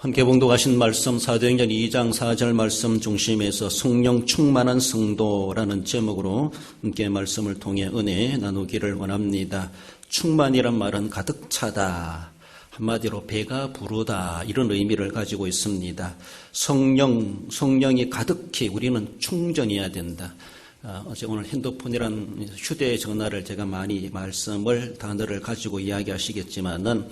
함께 봉독하신 말씀 사도행전 2장 4절 말씀 중심에서 성령 충만한 성도라는 제목으로 함께 말씀을 통해 은혜 나누기를 원합니다. 충만이란 말은 가득 차다, 한마디로 배가 부르다, 이런 의미를 가지고 있습니다. 성령이 가득히 우리는 충전해야 된다. 어제 오늘 핸드폰이란 휴대전화를 제가 많이 단어를 가지고 이야기하시겠지만은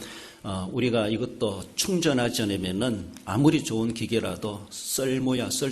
우리가 이것도 충전하지 않으면은 아무리 좋은 기계라도 쓸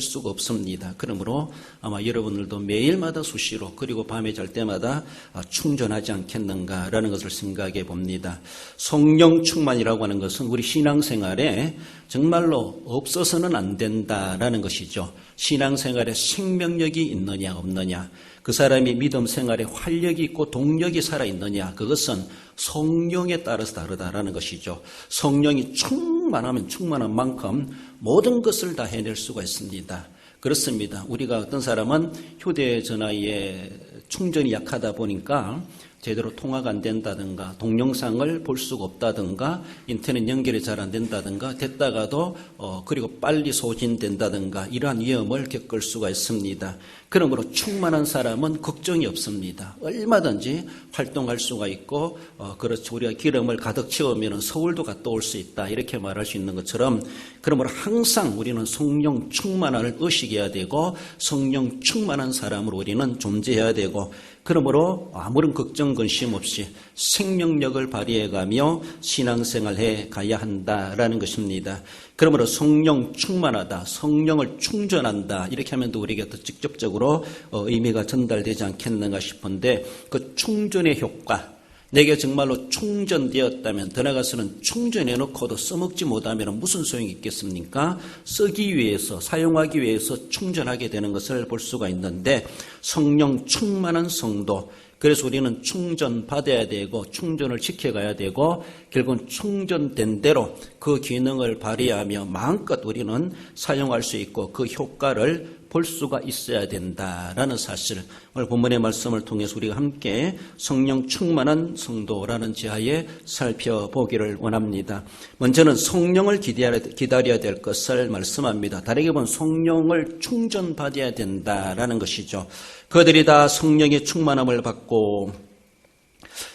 수가 없습니다. 그러므로 아마 여러분들도 매일마다 수시로 그리고 밤에 잘 때마다 충전하지 않겠는가라는 것을 생각해 봅니다. 성령 충만이라고 하는 것은 우리 신앙생활에 정말로 없어서는 안 된다라는 것이죠. 신앙생활에 생명력이 있느냐 없느냐, 그 사람이 믿음 생활에 활력이 있고 동력이 살아있느냐, 그것은 성령에 따라서 다르다라는 것이죠. 성령이 충만하면 충만한 만큼 모든 것을 다 해낼 수가 있습니다. 그렇습니다. 우리가 어떤 사람은 휴대전화에 충전이 약하다 보니까 제대로 통화가 안 된다든가, 동영상을 볼 수가 없다든가, 인터넷 연결이 잘 안 된다든가, 됐다가도 그리고 빨리 소진된다든가, 이러한 위험을 겪을 수가 있습니다. 그러므로 충만한 사람은 걱정이 없습니다. 얼마든지 활동할 수가 있고, 그렇죠. 우리가 기름을 가득 채우면 서울도 갔다 올 수 있다, 이렇게 말할 수 있는 것처럼, 그러므로 항상 우리는 성령 충만함을 의식해야 되고, 성령 충만한 사람으로 우리는 존재해야 되고, 그러므로 아무런 걱정 근심 없이 생명력을 발휘해가며 신앙생활해 가야 한다라는 것입니다. 그러므로 성령 충만하다, 성령을 충전한다, 이렇게 하면 또 우리에게 더 직접적으로 의미가 전달되지 않겠는가 싶은데, 그 충전의 효과, 내게 정말로 충전되었다면 더 나아가서는 충전해놓고도 써먹지 못하면 무슨 소용이 있겠습니까? 쓰기 위해서, 사용하기 위해서 충전하게 되는 것을 볼 수가 있는데, 성령 충만한 성도, 그래서 우리는 충전받아야 되고 충전을 지켜가야 되고 결국은 충전된 대로 그 기능을 발휘하며 마음껏 우리는 사용할 수 있고 그 효과를 볼 수가 있어야 된다라는 사실, 오늘 본문의 말씀을 통해서 우리가 함께 성령 충만한 성도라는 지하에 살펴보기를 원합니다. 먼저는 성령을 기다려야 될 것을 말씀합니다. 다르게 보면 성령을 충전받아야 된다라는 것이죠. 그들이 다 성령의 충만함을 받고,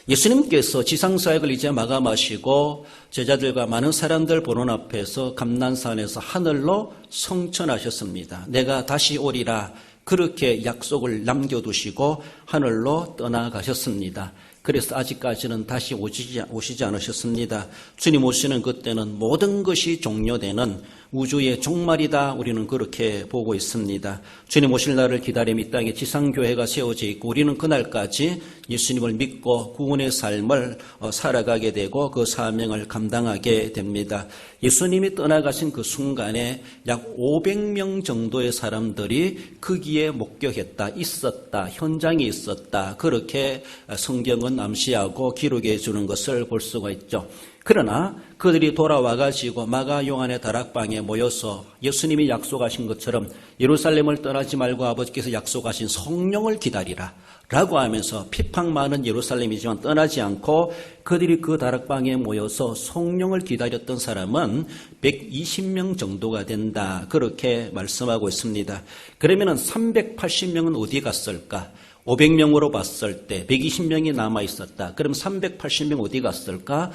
예수님께서 지상사역을 이제 마감하시고 제자들과 많은 사람들 보는 앞에서 감난산에서 하늘로 성천하셨습니다. 내가 다시 오리라, 그렇게 약속을 남겨두시고 하늘로 떠나가셨습니다. 그래서 아직까지는 다시 오시지 않으셨습니다. 주님 오시는 그때는 모든 것이 종료되는 우주의 종말이다, 우리는 그렇게 보고 있습니다. 주님 오실 날을 기다리며 이 땅에 지상교회가 세워져 있고 우리는 그날까지 예수님을 믿고 구원의 삶을 살아가게 되고 그 사명을 감당하게 됩니다. 예수님이 떠나가신 그 순간에 약 500명 정도의 사람들이 거기에 목격했다, 있었다, 현장에 있었다, 그렇게 성경은 암시하고 기록해 주는 것을 볼 수가 있죠. 그러나 그들이 돌아와가지고 마가 요한의 다락방에 모여서 예수님이 약속하신 것처럼 예루살렘을 떠나지 말고 아버지께서 약속하신 성령을 기다리라 라고 하면서 피팍 많은 예루살렘이지만 떠나지 않고 그들이 그 다락방에 모여서 성령을 기다렸던 사람은 120명 정도가 된다, 그렇게 말씀하고 있습니다. 그러면 380명은 어디 갔을까? 500명으로 봤을 때 120명이 남아있었다. 그럼 380명 어디 갔을까?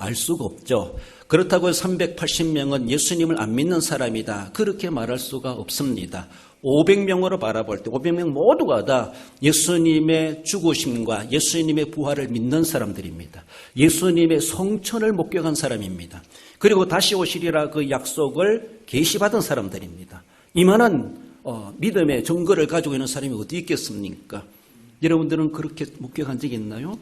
알 수가 없죠. 그렇다고 해서 380명은 예수님을 안 믿는 사람이다, 그렇게 말할 수가 없습니다. 500명으로 바라볼 때 500명 모두가 다 예수님의 죽으심과 예수님의 부활을 믿는 사람들입니다. 예수님의 성천을 목격한 사람입니다. 그리고 다시 오시리라 그 약속을 계시받은 사람들입니다. 이만한 믿음의 증거를 가지고 있는 사람이 어디 있겠습니까? 여러분들은 그렇게 목격한 적이 있나요?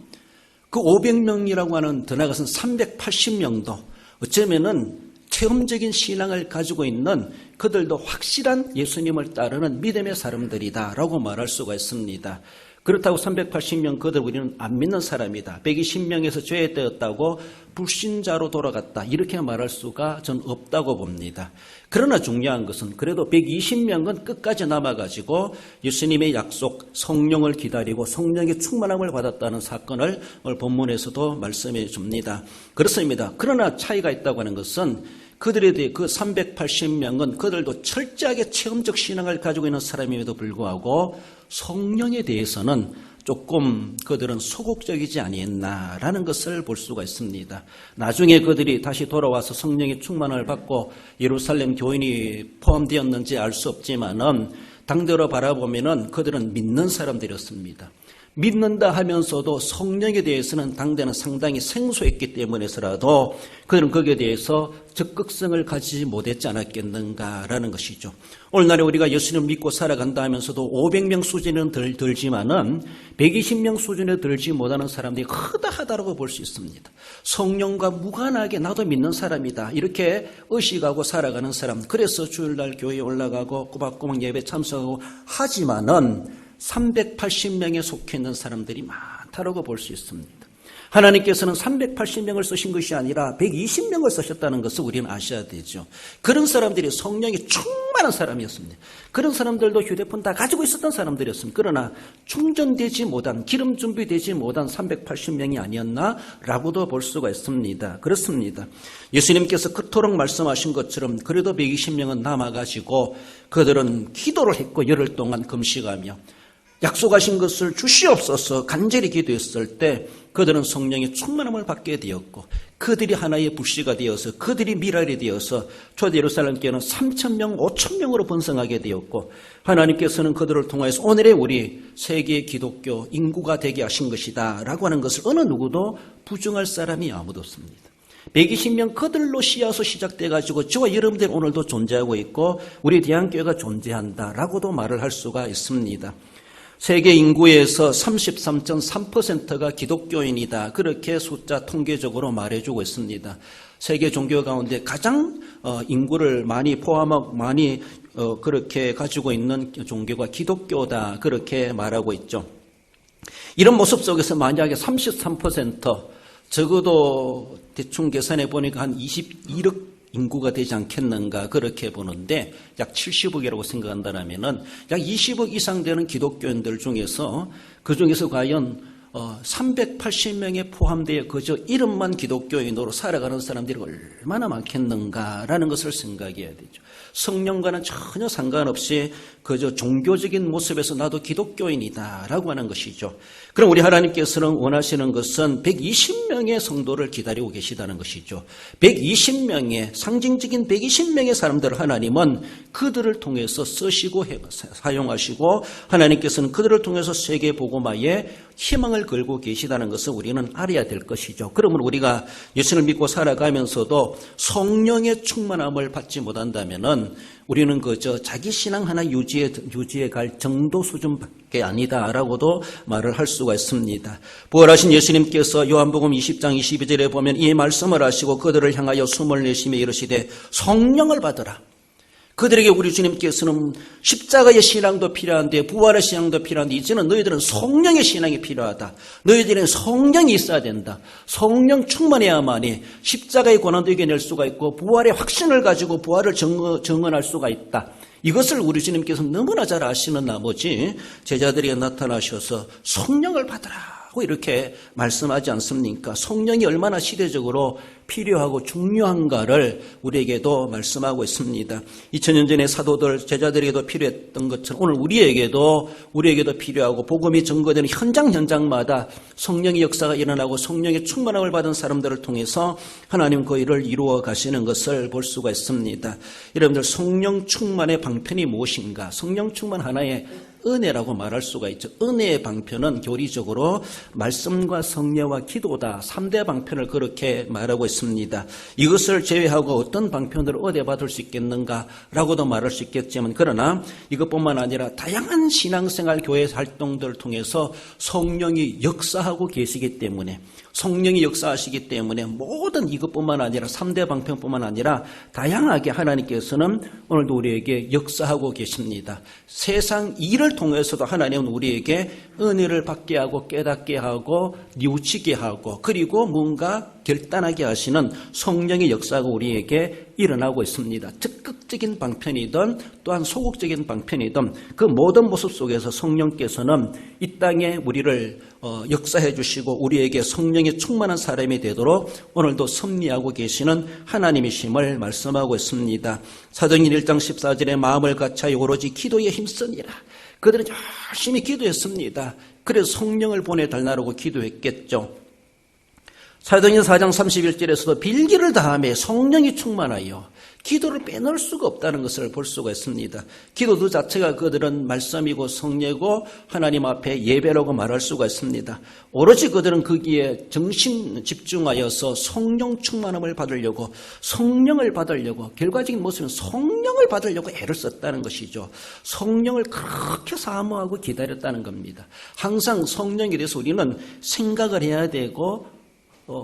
그 500명이라고 하는 더 나아가서는 380명도 어쩌면은 체험적인 신앙을 가지고 있는 그들도 확실한 예수님을 따르는 믿음의 사람들이다라고 말할 수가 있습니다. 그렇다고 380명 그들 우리는 안 믿는 사람이다, 120명에서 죄되었다고 불신자로 돌아갔다, 이렇게 말할 수가 전 없다고 봅니다. 그러나 중요한 것은 그래도 120명은 끝까지 남아가지고 예수님의 약속 성령을 기다리고 성령의 충만함을 받았다는 사건을 오늘 본문에서도 말씀해 줍니다. 그렇습니다. 그러나 차이가 있다고 하는 것은 그들에 대해 그 380명은 그들도 철저하게 체험적 신앙을 가지고 있는 사람임에도 불구하고 성령에 대해서는 조금 그들은 소극적이지 아니했나라는 것을 볼 수가 있습니다. 나중에 그들이 다시 돌아와서 성령의 충만을 받고 예루살렘 교인이 포함되었는지 알 수 없지만은 당대로 바라보면은 그들은 믿는 사람들이었습니다. 믿는다 하면서도 성령에 대해서는 당대는 상당히 생소했기 때문에서라도 그들은 거기에 대해서 적극성을 가지지 못했지 않았겠는가라는 것이죠. 오늘날에 우리가 예수님을 믿고 살아간다 하면서도 500명 수준은 들지만은 120명 수준에 들지 못하는 사람들이 허다하다라고 볼 수 있습니다. 성령과 무관하게 나도 믿는 사람이다 이렇게 의식하고 살아가는 사람, 그래서 주일날 교회에 올라가고 꼬박꼬박 예배 참석하고 하지만은 380명에 속해 있는 사람들이 많다라고 볼 수 있습니다. 하나님께서는 380명을 쓰신 것이 아니라 120명을 쓰셨다는 것을 우리는 아셔야 되죠. 그런 사람들이 성령이 충만한 사람이었습니다. 그런 사람들도 휴대폰 다 가지고 있었던 사람들이었습니다. 그러나 충전되지 못한, 기름 준비되지 못한 380명이 아니었나라고도 볼 수가 있습니다. 그렇습니다. 예수님께서 그토록 말씀하신 것처럼 그래도 120명은 남아가지고 그들은 기도를 했고 열흘 동안 금식하며 약속하신 것을 주시옵소서 간절히 기도했을 때 그들은 성령의 충만함을 받게 되었고 그들이 하나의 불씨가 되어서 그들이 미랄이 되어서 초대 예루살렘 교회는 3,000명, 5,000명으로 번성하게 되었고 하나님께서는 그들을 통해서 오늘의 우리 세계 기독교 인구가 되게 하신 것이다 라고 하는 것을 어느 누구도 부정할 사람이 아무도 없습니다. 120명 그들로 씨앗으로 시작돼가지고 저와 여러분들 오늘도 존재하고 있고 우리 대한교회가 존재한다라고도 말을 할 수가 있습니다. 세계 인구에서 33.3%가 기독교인이다. 그렇게 숫자 통계적으로 말해주고 있습니다. 세계 종교 가운데 가장 인구를 많이 포함하고 많이 그렇게 가지고 있는 종교가 기독교다. 그렇게 말하고 있죠. 이런 모습 속에서 만약에 33% 적어도 대충 계산해 보니까 한 22억 인구가 되지 않겠는가 그렇게 보는데 약 70억이라고 생각한다면은 약 20억 이상 되는 기독교인들 중에서 그 중에서 과연 380명에 포함되어 그저 이름만 기독교인으로 살아가는 사람들이 얼마나 많겠는가라는 것을 생각해야 되죠. 성령과는 전혀 상관없이 그저 종교적인 모습에서 나도 기독교인이다라고 하는 것이죠. 그럼 우리 하나님께서는 원하시는 것은 120명의 성도를 기다리고 계시다는 것이죠. 120명의 상징적인 120명의 사람들을 하나님은 그들을 통해서 쓰시고 사용하시고 하나님께서는 그들을 통해서 세계 복음화에 희망을 걸고 계시다는 것을 우리는 알아야 될 것이죠. 그러면 우리가 예수를 믿고 살아가면서도 성령의 충만함을 받지 못한다면은 우리는 그저 자기 신앙 하나 유지해 갈 정도 수준밖에 아니다라고도 말을 할 수가 있습니다. 부활하신 예수님께서 요한복음 20장 22절에 보면 이 말씀을 하시고 그들을 향하여 숨을 내쉬며 이르시되 성령을 받으라. 그들에게 우리 주님께서는 십자가의 신앙도 필요한데 부활의 신앙도 필요한데 이제는 너희들은 성령의 신앙이 필요하다. 너희들은 성령이 있어야 된다. 성령 충만해야만이 십자가의 권한도 이겨낼 수가 있고 부활의 확신을 가지고 부활을 증언할 수가 있다. 이것을 우리 주님께서 너무나 잘 아시는 나머지 제자들에게 나타나셔서 성령을 받으라. 이렇게 말씀하지 않습니까? 성령이 얼마나 시대적으로 필요하고 중요한가를 우리에게도 말씀하고 있습니다. 2000년 전에 사도들, 제자들에게도 필요했던 것처럼 오늘 우리에게도 필요하고 복음이 증거되는 현장마다 성령의 역사가 일어나고 성령의 충만함을 받은 사람들을 통해서 하나님 그 일을 이루어 가시는 것을 볼 수가 있습니다. 여러분들 성령 충만의 방편이 무엇인가? 성령 충만 하나의 은혜라고 말할 수가 있죠. 은혜의 방편은 교리적으로 말씀과 성례와 기도다. 3대 방편을 그렇게 말하고 있습니다. 이것을 제외하고 어떤 방편을 어디에 받을 수 있겠는가라고도 말할 수 있겠지만 그러나 이것뿐만 아니라 다양한 신앙생활 교회 활동들을 통해서 성령이 역사하고 계시기 때문에 성령이 역사하시기 때문에 모든 이것뿐만 아니라 3대 방편뿐만 아니라 다양하게 하나님께서는 오늘도 우리에게 역사하고 계십니다. 세상 일을 통해서도 하나님은 우리에게 은혜를 받게 하고 깨닫게 하고 뉘우치게 하고 그리고 뭔가 결단하게 하시는 성령의 역사가 우리에게 일어나고 있습니다. 적극 적극적인 방편이든 또한 소극적인 방편이든 그 모든 모습 속에서 성령께서는 이 땅에 우리를 역사해 주시고 우리에게 성령이 충만한 사람이 되도록 오늘도 섭리하고 계시는 하나님이심을 말씀하고 있습니다. 사도행전 1장 14절에 마음을 같이하여 오로지 기도에 힘쓰니라. 그들은 열심히 기도했습니다. 그래서 성령을 보내달라고 기도했겠죠. 사도행전 4장 31절에서도 빌기를 다하며 성령이 충만하여 기도를 빼놓을 수가 없다는 것을 볼 수가 있습니다. 기도 그 자체가 그들은 말씀이고 성례고 하나님 앞에 예배라고 말할 수가 있습니다. 오로지 그들은 거기에 정신 집중하여서 성령 충만함을 받으려고 성령을 받으려고 결과적인 모습은 성령을 받으려고 애를 썼다는 것이죠. 성령을 그렇게 사모하고 기다렸다는 겁니다. 항상 성령에 대해서 우리는 생각을 해야 되고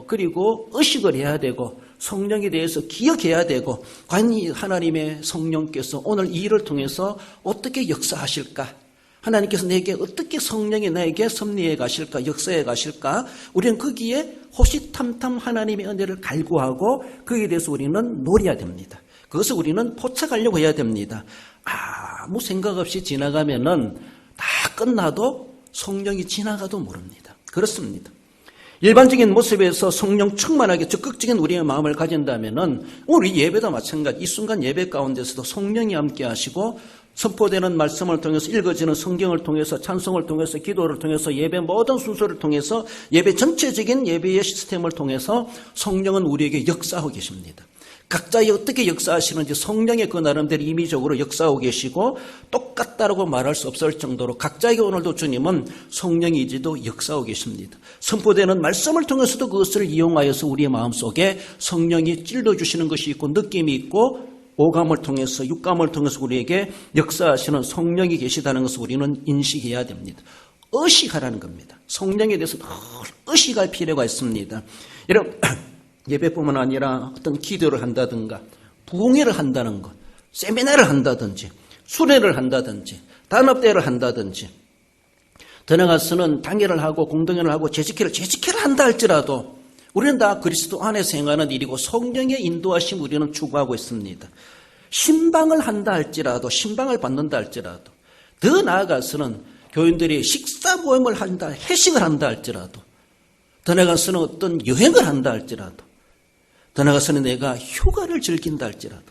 그리고 의식을 해야 되고 성령에 대해서 기억해야 되고 과연 하나님의 성령께서 오늘 이 일을 통해서 어떻게 역사하실까? 하나님께서 내게 어떻게 성령이 나에게 섭리해 가실까? 역사해 가실까? 우리는 거기에 호시탐탐 하나님의 은혜를 갈구하고 거기에 대해서 우리는 노려야 됩니다. 그것을 우리는 포착하려고 해야 됩니다. 아무 생각 없이 지나가면은 다 끝나도 성령이 지나가도 모릅니다. 그렇습니다. 일반적인 모습에서 성령 충만하게 적극적인 우리의 마음을 가진다면은 우리 예배도 마찬가지. 이 순간 예배 가운데서도 성령이 함께 하시고 선포되는 말씀을 통해서 읽어지는 성경을 통해서 찬송을 통해서 기도를 통해서 예배 모든 순서를 통해서 예배 전체적인 예배의 시스템을 통해서 성령은 우리에게 역사하고 계십니다. 각자의 어떻게 역사하시는지 성령의 그 나름대로 임의적으로 역사하고 계시고 똑같다라고 말할 수 없을 정도로 각자에게 오늘도 주님은 성령이지도 역사하고 계십니다. 선포되는 말씀을 통해서도 그것을 이용하여서 우리의 마음속에 성령이 찔러주시는 것이 있고 느낌이 있고 오감을 통해서 육감을 통해서 우리에게 역사하시는 성령이 계시다는 것을 우리는 인식해야 됩니다. 의식하라는 겁니다. 성령에 대해서 늘 의식할 필요가 있습니다. 여러분 예배뿐만 아니라 어떤 기도를 한다든가 부흥회를 한다는 것, 세미나를 한다든지 수련을 한다든지 단합대회를 한다든지 더 나아가서는 당회를 하고 공동회를 하고 재직회를 한다 할지라도 우리는 다 그리스도 안에서 행하는 일이고 성령의 인도하심 우리는 추구하고 있습니다. 신방을 한다 할지라도 신방을 받는다 할지라도 더 나아가서는 교인들이 식사 모임을 한다 회식을 한다 할지라도 더 나아가서는 어떤 여행을 한다 할지라도 더 나아가서는 내가 휴가를 즐긴다 할지라도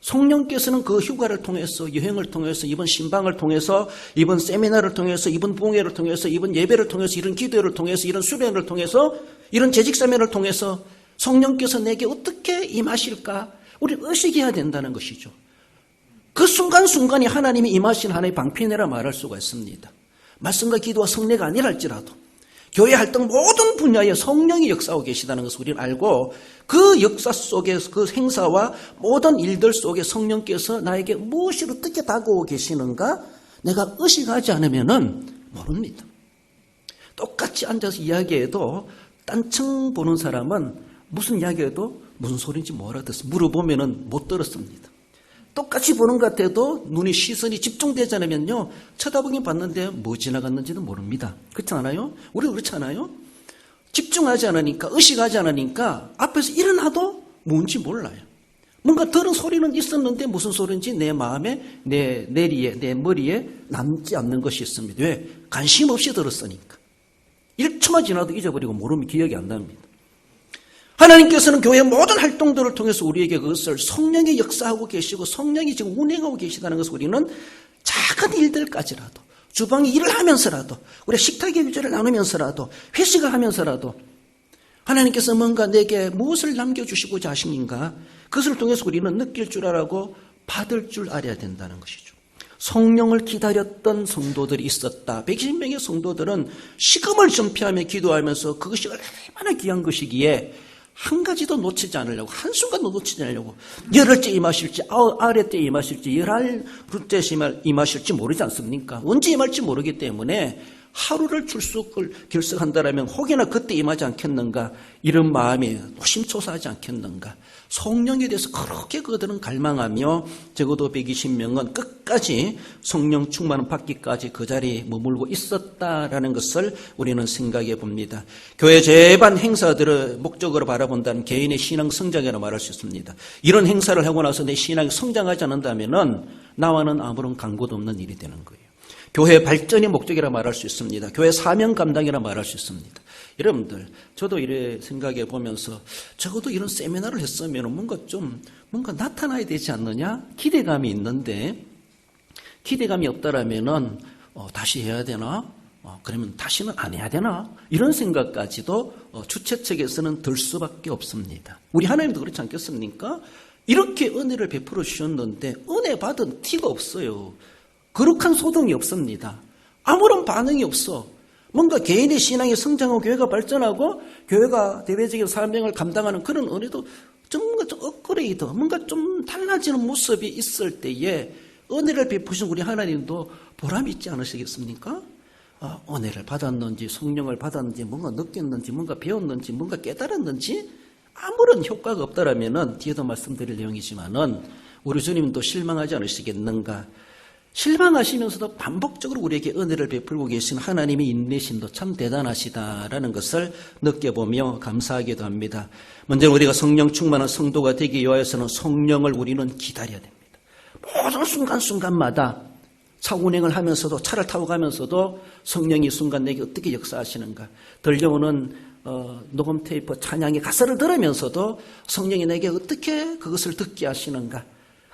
성령께서는 그 휴가를 통해서 여행을 통해서 이번 신방을 통해서 이번 세미나를 통해서 이번 부흥회를 통해서 이번 예배를 통해서 이런 기도를 통해서 이런 수련을 통해서 이런 재직사면을 통해서 성령께서 내게 어떻게 임하실까 우리 의식해야 된다는 것이죠. 그 순간순간이 하나님이 임하신 하나의 방편이라 말할 수가 있습니다. 말씀과 기도와 성례가 아니라 할지라도 교회 활동 모든 분야에 성령이 역사하고 계시다는 것을 우리는 알고 그 역사 속에 그 행사와 모든 일들 속에 성령께서 나에게 무엇이 어떻게 다가오고 계시는가 내가 의식하지 않으면은 모릅니다. 똑같이 앉아서 이야기해도 딴청 보는 사람은 무슨 이야기해도 무슨 소리인지 못 알아듣습니다. 물어보면은 못 들었습니다. 똑같이 보는 것 같아도 눈이 시선이 집중되지 않으면요 쳐다보긴 봤는데 뭐 지나갔는지도 모릅니다. 그렇지 않아요? 우리 그렇지 않아요? 집중하지 않으니까 의식하지 않으니까 앞에서 일어나도 뭔지 몰라요. 뭔가 들은 소리는 있었는데 무슨 소리인지 내 마음에 내 내리에 내 머리에 남지 않는 것이 있습니다. 왜? 관심 없이 들었으니까. 1초만 지나도 잊어버리고 모르면 기억이 안 납니다. 하나님께서는 교회의 모든 활동들을 통해서 우리에게 그것을 성령이 역사하고 계시고 성령이 지금 운행하고 계시다는 것을 우리는 작은 일들까지라도 주방에 일을 하면서라도 우리 식탁의 유저를 나누면서라도 회식을 하면서라도 하나님께서 뭔가 내게 무엇을 남겨주시고자 하시는가 그것을 통해서 우리는 느낄 줄 알고 받을 줄 알아야 된다는 것이죠. 성령을 기다렸던 성도들이 있었다. 120명의 성도들은 식음을 전폐하며 기도하면서 그것이 얼마나 귀한 것이기에 한 가지도 놓치지 않으려고 한순간도 놓치지 않으려고 열흘째 임하실지 아래때 임하실지 열흘째 임하실지 모르지 않습니까? 언제 임할지 모르기 때문에 하루를 출석을 결석한다라면 혹여나 그때 임하지 않겠는가, 이런 마음이 노심초사하지 않겠는가. 성령에 대해서 그렇게 그들은 갈망하며 적어도 120명은 끝까지 성령 충만을 받기까지 그 자리에 머물고 있었다라는 것을 우리는 생각해 봅니다. 교회 제반 행사들을 목적으로 바라본다는 개인의 신앙 성장이라고 말할 수 있습니다. 이런 행사를 하고 나서 내 신앙이 성장하지 않는다면 나와는 아무런 관계도 없는 일이 되는 거예요. 교회 발전의 목적이라 말할 수 있습니다. 교회 사명 감당이라 말할 수 있습니다. 여러분들, 저도 이래 생각해 보면서 적어도 이런 세미나를 했으면 뭔가 나타나야 되지 않느냐? 기대감이 있는데, 기대감이 없다라면은, 다시 해야 되나? 그러면 다시는 안 해야 되나? 이런 생각까지도 주최 측에서는 들 수밖에 없습니다. 우리 하나님도 그렇지 않겠습니까? 이렇게 은혜를 베풀어 주셨는데, 은혜 받은 티가 없어요. 거룩한 소동이 없습니다. 아무런 반응이 없어. 뭔가 개인의 신앙이 성장하고 교회가 발전하고 교회가 대외적인 사명을 감당하는 그런 은혜도 뭔가 좀 업그레이드, 뭔가 좀 달라지는 모습이 있을 때에 은혜를 베푸신 우리 하나님도 보람이 있지 않으시겠습니까? 은혜를 받았는지 성령을 받았는지 뭔가 느꼈는지 뭔가 배웠는지 뭔가 깨달았는지 아무런 효과가 없다라면은 뒤에도 말씀드릴 내용이지만은 우리 주님도 실망하지 않으시겠는가? 실망하시면서도 반복적으로 우리에게 은혜를 베풀고 계신 하나님의 인내심도 참 대단하시다라는 것을 느껴보며 감사하기도 합니다. 먼저 우리가 성령 충만한 성도가 되기 위하여서는 성령을 우리는 기다려야 됩니다. 모든 순간순간마다 차 운행을 하면서도 차를 타고 가면서도 성령이 이 순간 내게 어떻게 역사하시는가, 들려오는 녹음 테이프 찬양의 가사를 들으면서도 성령이 내게 어떻게 그것을 듣게 하시는가,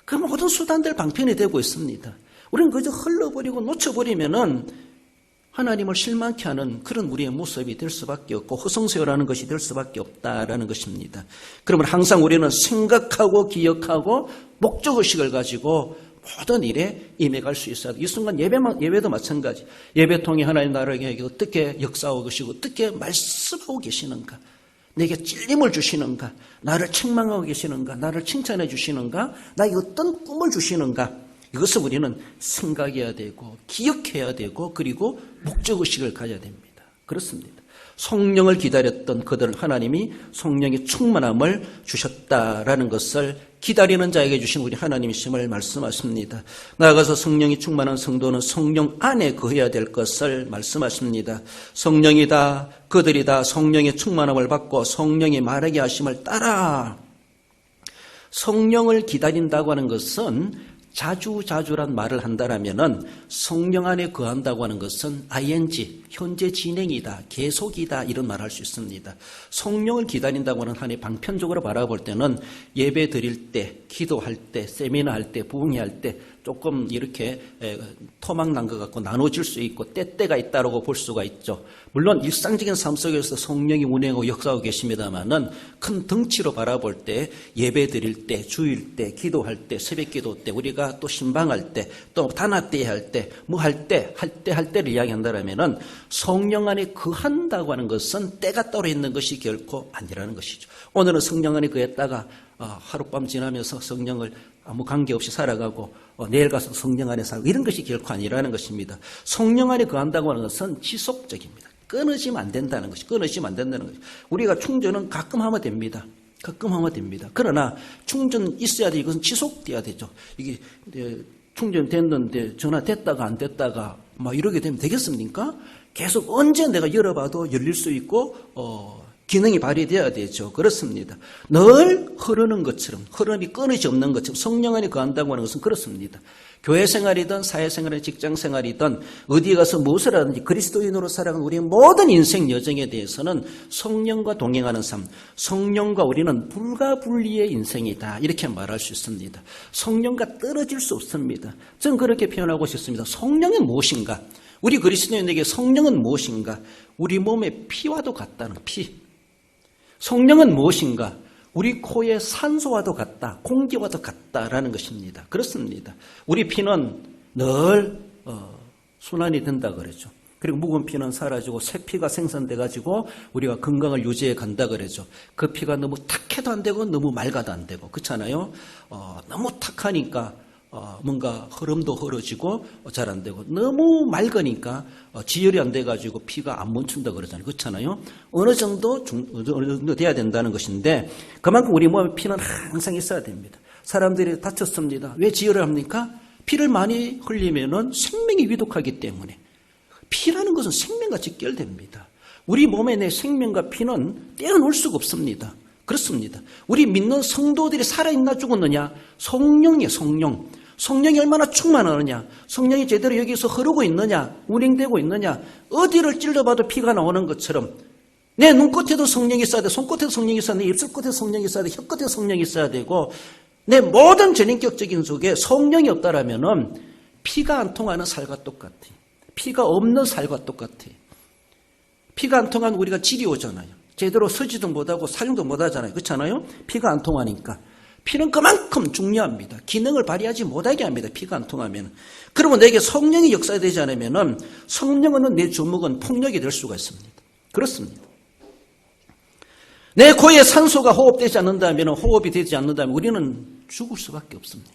그 모든 수단들 방편이 되고 있습니다. 우리는 그저 흘러버리고 놓쳐버리면은 하나님을 실망케 하는 그런 우리의 모습이 될 수밖에 없고 허송세월하는 것이 될 수밖에 없다라는 것입니다. 그러면 항상 우리는 생각하고 기억하고 목적의식을 가지고 모든 일에 임해갈 수 있어야 돼. 이 순간 예배도 마찬가지. 예배 통해 하나님 나라에게 어떻게 역사하고 계시고 어떻게 말씀하고 계시는가, 내게 찔림을 주시는가, 나를 책망하고 계시는가, 나를 칭찬해 주시는가, 나에게 어떤 꿈을 주시는가, 이것을 우리는 생각해야 되고 기억해야 되고 그리고 목적의식을 가져야 됩니다. 그렇습니다. 성령을 기다렸던 그들은 하나님이 성령의 충만함을 주셨다라는 것을 기다리는 자에게 주신 우리 하나님이심을 말씀하십니다. 나아가서 성령이 충만한 성도는 성령 안에 거해야 될 것을 말씀하십니다. 성령이 다 그들이 다 성령의 충만함을 받고 성령이 말하게 하심을 따라. 성령을 기다린다고 하는 것은 자주란 말을 한다라면은 성령 안에 거한다고 하는 것은 ing, 현재 진행이다, 계속이다, 이런 말을 할 수 있습니다. 성령을 기다린다고 하는 한이 방편적으로 바라볼 때는 예배 드릴 때, 기도할 때, 세미나 할 때, 부흥회 때 조금 이렇게 토막 난 것 같고 나눠질 수 있고 때때가 있다고 볼 수가 있죠. 물론 일상적인 삶 속에서 성령이 운행하고 역사하고 계십니다만은 큰 덩치로 바라볼 때 예배 드릴 때, 주일 때, 기도할 때, 새벽기도 때, 우리가 또 신방할 때, 또 단합대회 할 때, 뭐 할 때를 이야기한다면은 성령 안에 거한다고 하는 것은 때가 따로 있는 것이 결코 아니라는 것이죠. 오늘은 성령 안에 거했다가 하룻밤 지나면서 성령을 아무 관계없이 살아가고 내일 가서 성령 안에 살고 이런 것이 결코 아니라는 것입니다. 성령 안에 거한다고 하는 것은 지속적입니다. 끊어지면 안 된다는 것이, 끊어지면 안 된다는 것이. 우리가 충전은 가끔 하면 됩니다. 가끔 하면 됩니다. 그러나 충전 있어야 돼. 이것은 지속돼야 되죠. 이게 충전됐는데 전화 됐다가 안 됐다가 막 이러게 되면 되겠습니까? 계속 언제 내가 열어봐도 열릴 수 있고 기능이 발휘되어야 되죠. 그렇습니다. 늘 흐르는 것처럼, 흐름이 끊이지 없는 것처럼 성령 안에 거한다고 하는 것은 그렇습니다. 교회 생활이든 사회생활이든 직장생활이든 어디에 가서 무엇을 하든지 그리스도인으로 살아가는 우리의 모든 인생 여정에 대해서는 성령과 동행하는 삶, 성령과 우리는 불가분리의 인생이다, 이렇게 말할 수 있습니다. 성령과 떨어질 수 없습니다. 저는 그렇게 표현하고 싶습니다. 성령은 무엇인가? 우리 그리스도인에게 성령은 무엇인가? 우리 몸의 피와도 같다는 피. 성령은 무엇인가? 우리 코의 산소와도 같다, 공기와도 같다라는 것입니다. 그렇습니다. 우리 피는 늘 순환이 된다 그러죠. 그리고 묵은 피는 사라지고 새 피가 생산돼 가지고 우리가 건강을 유지해 간다 그러죠. 그 피가 너무 탁해도 안 되고 너무 맑아도 안 되고, 그렇잖아요. 너무 탁하니까 뭔가 흐름도 흐려지고 잘 안 되고 너무 맑으니까 지혈이 안 돼가지고 피가 안 멈춘다 그러잖아요. 그렇잖아요. 어느 정도 돼야 된다는 것인데 그만큼 우리 몸에 피는 항상 있어야 됩니다. 사람들이 다쳤습니다. 왜 지혈을 합니까? 피를 많이 흘리면은 생명이 위독하기 때문에 피라는 것은 생명과 직결됩니다. 우리 몸에 내 생명과 피는 떼어놓을 수가 없습니다. 그렇습니다. 우리 믿는 성도들이 살아있나 죽었느냐? 성령이에요. 성령이 얼마나 충만하느냐? 성령이 제대로 여기서 흐르고 있느냐? 운행되고 있느냐? 어디를 찔러봐도 피가 나오는 것처럼 내 눈끝에도 성령이 있어야 돼. 손끝에도 성령이 있어야 돼. 입술 끝에도 성령이 있어야 돼. 혀 끝에도 성령이 있어야 되고 내 모든 전인격적인 속에 성령이 없다라면은 피가 안 통하는 살과 똑같아. 피가 없는 살과 똑같아. 피가 안 통하면 우리가 질이 오잖아요. 제대로 서지도 못하고 사용도 못하잖아요. 그렇잖아요? 피가 안 통하니까. 피는 그만큼 중요합니다. 기능을 발휘하지 못하게 합니다. 피가 안 통하면. 그러면 내게 성령이 역사되지 않으면 성령 없는 내 주먹은 폭력이 될 수가 있습니다. 그렇습니다. 내 코에 산소가 호흡되지 않는다면 호흡이 되지 않는다면 우리는 죽을 수밖에 없습니다.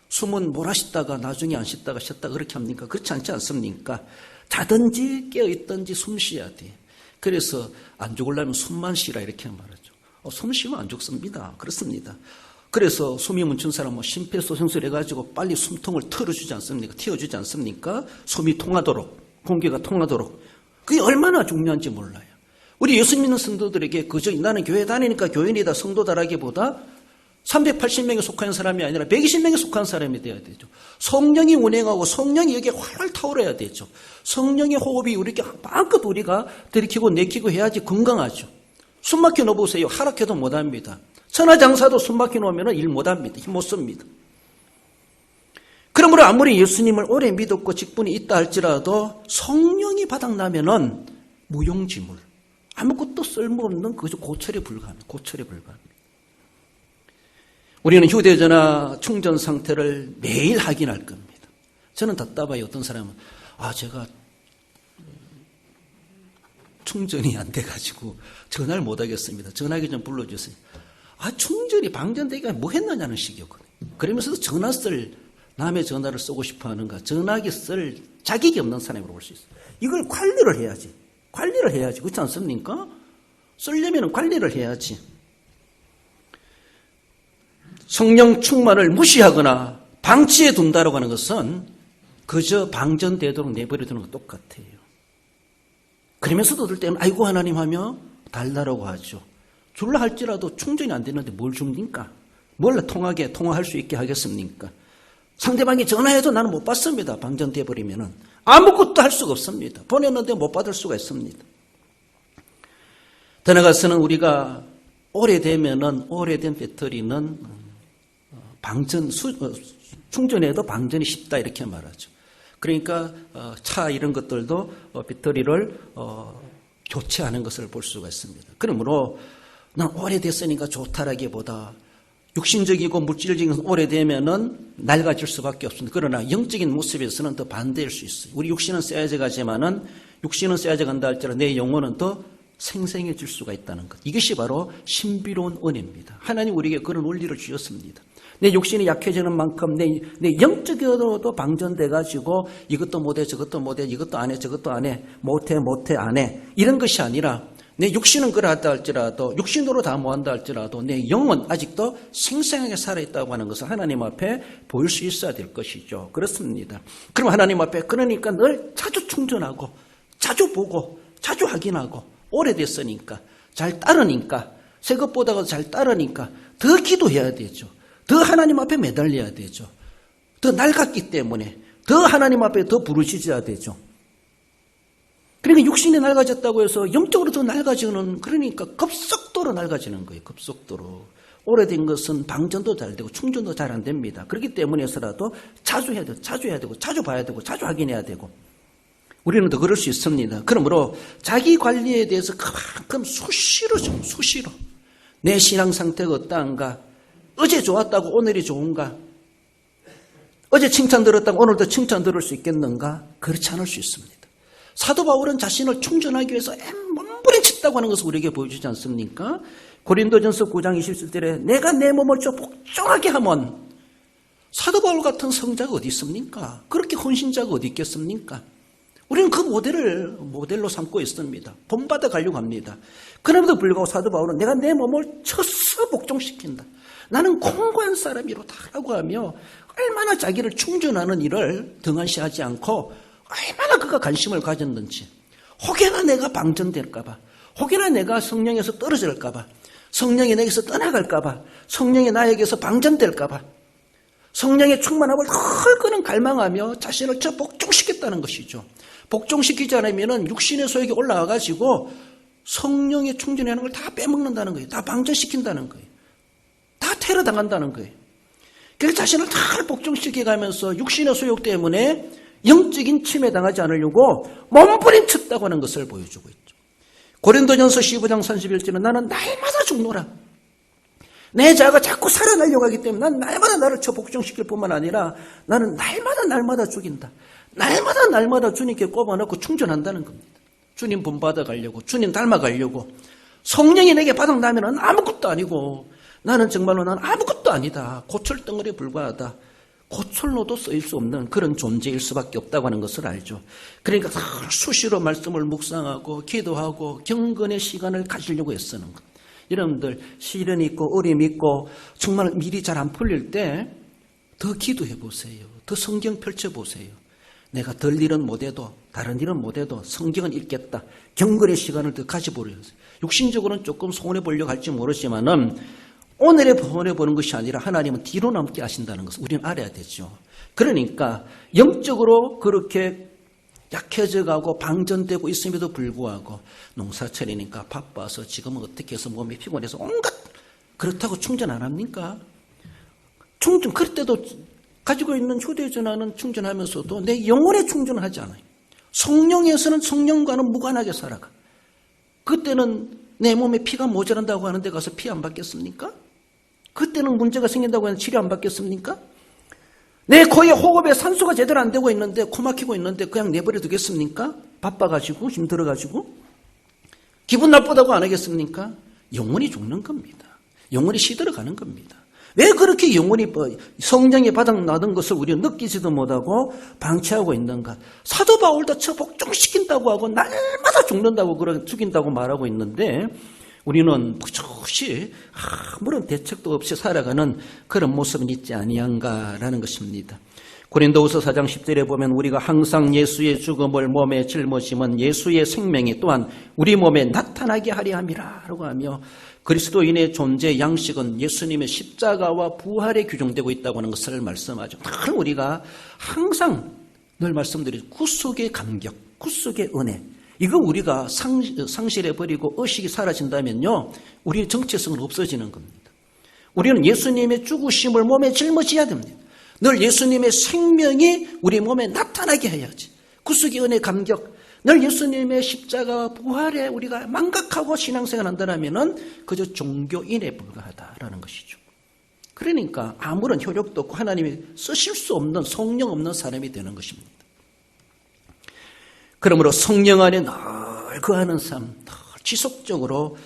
숨은 몰아쉬다가 나중에 안 쉬다가 쉬었다 그렇게 합니까? 그렇지 않지 않습니까? 자든지 깨어있든지 숨 쉬어야 돼. 그래서 안 죽으려면 숨만 쉬라 이렇게 말하죠. 숨 쉬면 안 죽습니다. 그렇습니다. 그래서 숨이 멈춘 사람은 심폐소생술 해가지고 빨리 숨통을 털어주지 않습니까? 틔워주지 않습니까? 숨이 통하도록, 공기가 통하도록. 그게 얼마나 중요한지 몰라요. 우리 예수 믿는 성도들에게 그저 나는 교회 다니니까 교인이다 성도다라기보다 380명에 속한 사람이 아니라 120명에 속한 사람이 되어야 되죠. 성령이 운행하고 성령이 여기에 활활 타오르야 되죠. 성령의 호흡이 이렇게 마음껏 우리가 들이키고 내키고 해야지 건강하죠. 숨 막혀 놓으세요. 하락해도 못합니다. 천하장사도 숨 막혀 놓으면 일 못합니다. 힘 못 씁니다. 그러므로 아무리 예수님을 오래 믿었고 직분이 있다 할지라도 성령이 바닥나면은 무용지물, 아무것도 쓸모없는 그저 고철에 불과합니다. 고철에 불과합니다. 우리는 휴대전화 충전 상태를 매일 확인할 겁니다. 저는 답답해요. 어떤 사람은 제가 충전이 안 돼가지고 전화를 못 하겠습니다. 전화기 좀 불러주세요. 충전이 방전되기가 뭐 했느냐는 식이었거든요. 그러면서도 전화 쓸 남의 전화를 쓰고 싶어 하는가? 전화기 쓸 자격이 없는 사람으로 볼 수 있어요. 이걸 관리를 해야지. 관리를 해야지. 그렇지 않습니까? 쓰려면 관리를 해야지. 성령 충만을 무시하거나 방치해 둔다라고 하는 것은 그저 방전되도록 내버려두는 것 똑같아요. 그러면서도 어떨 때는 아이고 하나님 하며 달라라고 하죠. 줄라 할지라도 충전이 안 되는데 뭘 줍니까? 뭘 통화할 수 있게 하겠습니까? 상대방이 전화해도 나는 못 받습니다. 방전돼 버리면은 아무것도 할 수가 없습니다. 보냈는데 못 받을 수가 있습니다. 더 나아가서는 우리가 오래된 배터리는 충전해도 방전이 쉽다 이렇게 말하죠. 그러니까 차 이런 것들도 배터리를 교체하는 것을 볼 수가 있습니다. 그러므로 난 오래됐으니까 좋다라기보다 육신적이고 물질적인 것은 오래되면은 낡아질 수밖에 없습니다. 그러나 영적인 모습에서는 더 반대일 수 있어요. 우리 육신은 쇠야져 가지만은 육신은 쇠야져 간다 할지라도 내 영혼은 더 생생해질 수가 있다는 것. 이것이 바로 신비로운 은혜입니다. 하나님 우리에게 그런 원리를 주셨습니다. 내 육신이 약해지는 만큼 내 영적으로도 방전돼가지고 이것도 못해 저것도 못해 이것도 안 해 저것도 안 해 못해 안 해 이런 것이 아니라 내 육신은 그러하다 할지라도 육신으로 다 못한다 할지라도 내 영은 아직도 생생하게 살아있다고 하는 것을 하나님 앞에 보일 수 있어야 될 것이죠. 그렇습니다. 그럼 하나님 앞에 그러니까 늘 자주 충전하고 자주 보고 자주 확인하고 오래됐으니까 잘 따르니까 새 것보다도 잘 따르니까 더 기도해야 되죠. 더 하나님 앞에 매달려야 되죠. 더 낡았기 때문에 더 하나님 앞에 더 부르짖어야 되죠. 그러니까 육신이 낡아졌다고 해서 영적으로 더 낡아지는 그러니까 급속도로 낡아지는 거예요. 급속도로. 오래된 것은 방전도 잘 되고 충전도 잘 안 됩니다. 그렇기 때문에서라도 자주 해야 되고 자주 해야 되고 자주 봐야 되고 자주 확인해야 되고 우리는 더 그럴 수 있습니다. 그러므로 자기 관리에 대해서 그만큼 수시로 내 신앙 상태가 어떠한가? 어제 좋았다고 오늘이 좋은가? 어제 칭찬 들었다고 오늘도 칭찬 들을 수 있겠는가? 그렇지 않을 수 있습니다. 사도 바울은 자신을 충전하기 위해서 몸부림쳤다고 하는 것을 우리에게 보여주지 않습니까? 고린도전서 9장 27절에 내가 내 몸을 좀 복종하게 하면 사도 바울 같은 성자가 어디 있습니까? 그렇게 헌신자가 어디 있겠습니까? 우리는 그 모델로 삼고 있습니다. 본받아 가려고 합니다. 그럼에도 불구하고 사도 바울은 내가 내 몸을 쳐서 복종시킨다. 나는 공고한 사람이로다라고 하며 얼마나 자기를 충전하는 일을 등한시하지 않고 얼마나 그가 관심을 가졌는지, 혹여나 내가 방전될까봐, 혹여나 내가 성령에서 떨어질까봐, 성령이 내게서 떠나갈까봐, 성령이 나에게서 방전될까봐, 성령의 충만함을 헐거는 갈망하며 자신을 저 복종시켰다는 것이죠. 복종시키지 않으면 육신의 소욕이 올라와가지고 성령의 충전하는 걸 다 빼먹는다는 거예요. 다 방전시킨다는 거예요. 다 테러당한다는 거예요. 그래서 자신을 다 복종시켜가면서 육신의 소욕 때문에 영적인 침해당하지 않으려고 몸부림쳤다고 하는 것을 보여주고 있죠. 고린도전서 15장 31절은 나는 날마다 죽노라. 내 자아가 자꾸 살아나려고 하기 때문에 난 날마다 나를 저 복종시킬 뿐만 아니라 나는 날마다 죽인다. 날마다 주님께 꼽아놓고 충전한다는 겁니다. 주님 본받아 가려고, 주님 닮아가려고. 성령이 내게 바닥나면 아무것도 아니고 나는 정말로 난 아무것도 아니다. 고철덩어리에 불과하다. 고철로도 쓰일 수 없는 그런 존재일 수밖에 없다고 하는 것을 알죠. 그러니까 수시로 말씀을 묵상하고 기도하고 경건의 시간을 가지려고 애쓰는 것. 여러분들 시련이 있고 어려움이 있고 정말 일이 잘 안 풀릴 때 더 기도해 보세요. 더 성경 펼쳐보세요. 내가 덜 일은 못해도 다른 일은 못해도 성경은 읽겠다. 경건의 시간을 더 가져보려고 해요. 육신적으로는 조금 손해보려고 할지 모르지만은 오늘의 손해보는 것이 아니라 하나님은 뒤로 남게 하신다는 것을 우리는 알아야 되죠. 그러니까 영적으로 그렇게 약해져가고 방전되고 있음에도 불구하고 농사철이니까 바빠서 지금은 어떻게 해서 몸이 피곤해서 온갖 그렇다고 충전 안 합니까? 충전 그럴 때도 가지고 있는 휴대전화는 충전하면서도 내 영혼에 충전을 하지 않아요. 성령에서는 성령과는 무관하게 살아가. 그때는 내 몸에 피가 모자란다고 하는데 가서 피 안 받겠습니까? 그때는 문제가 생긴다고 하는데 치료 안 받겠습니까? 내 코에 호흡에 산소가 제대로 안 되고 있는데 코 막히고 있는데 그냥 내버려 두겠습니까? 바빠가지고 힘들어가지고 기분 나쁘다고 안 하겠습니까? 영혼이 죽는 겁니다. 영혼이 시들어가는 겁니다. 왜 그렇게 영혼이 성령의 바닥나던 것을 우리는 느끼지도 못하고 방치하고 있는가? 사도 바울도 저 복종시킨다고 하고 날마다 죽는다고 죽인다고 말하고 있는데 우리는 부족시 아무런 대책도 없이 살아가는 그런 모습은 있지 아니한가라는 것입니다. 고린도후서 4장 10절에 보면 우리가 항상 예수의 죽음을 몸에 짊어지면 예수의 생명이 또한 우리 몸에 나타나게 하려 함이라 라고 하며 그리스도인의 존재 양식은 예수님의 십자가와 부활에 규정되고 있다고 하는 것을 말씀하죠. 늘 우리가 항상 늘 말씀드리죠. 구속의 감격, 구속의 은혜. 이거 우리가 상실해버리고 의식이 사라진다면요. 우리의 정체성은 없어지는 겁니다. 우리는 예수님의 죽으심을 몸에 짊어져야 됩니다. 늘 예수님의 생명이 우리 몸에 나타나게 해야지. 구속의 은혜 감격. 늘 예수님의 십자가와 부활에 우리가 망각하고 신앙생활 한다면 그저 종교인에 불과하다라는 것이죠. 그러니까 아무런 효력도 없고 하나님이 쓰실 수 없는 성령 없는 사람이 되는 것입니다. 그러므로 성령 안에 늘 거하는 삶, 늘 지속적으로